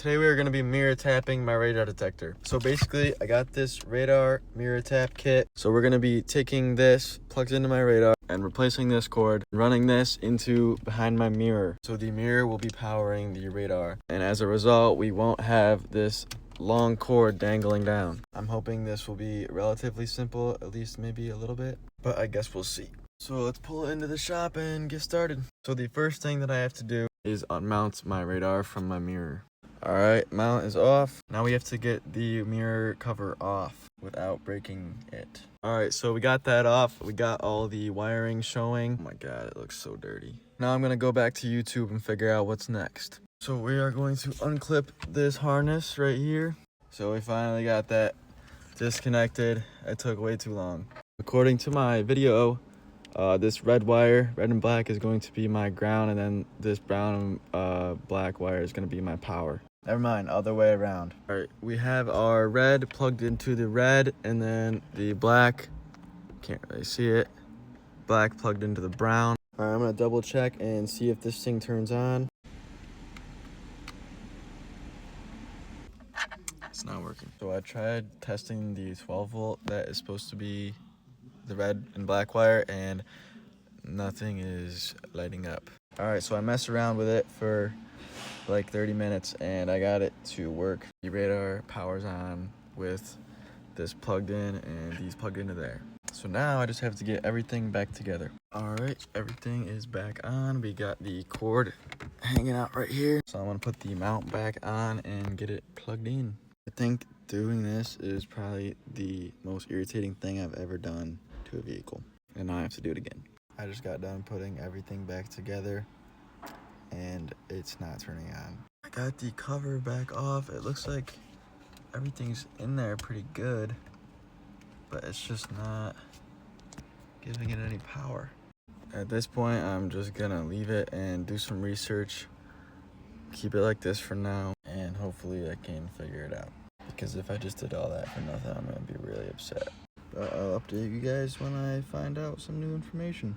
Today we are going to be mirror tapping my radar detector. So basically, I got this radar mirror tap kit. So we're going to be taking this, plugged into my radar, and replacing this cord, running this into behind my mirror. So the mirror will be powering the radar. And as a result, we won't have this long cord dangling down. I'm hoping this will be relatively simple, at least maybe a little bit, but I guess we'll see. So let's pull it into the shop and get started. So the first thing that I have to do is unmount my radar from my mirror. All right, mount is off. Now we have to get the mirror cover off without breaking it. All right, so we got that off. We got all the wiring showing. Oh my God, it looks so dirty. Now I'm gonna go back to YouTube and figure out what's next. So we are going to unclip this harness right here. So we finally got that disconnected. It took way too long. According to my video, this red wire, red and black, is going to be my ground, and then this brown and black wire is going to be my power. Never mind, other way around. All right, we have our red plugged into the red, and then the black, can't really see it, black plugged into the brown. All right, I'm going to double check and see if this thing turns on. It's not working. So I tried testing the 12 volt that is supposed to be the red and black wire, and nothing is lighting up. All right, so I messed around with it for like 30 minutes and I got it to work. The radar powers on with this plugged in and these plugged into there. So now I just have to get everything back together. All right, everything is back on. We got the cord hanging out right here. So I'm gonna put the mount back on and get it plugged in. I think doing this is probably the most irritating thing I've ever done to a vehicle. And now I have to do it again. I just got done putting everything back together and it's not turning on. I got the cover back off. It looks like everything's in there pretty good, but it's just not giving it any power. At this point, I'm just gonna leave it and do some research, keep it like this for now, and hopefully I can figure it out. Because if I just did all that for nothing, I'm gonna be really upset. But I'll update you guys when I find out some new information.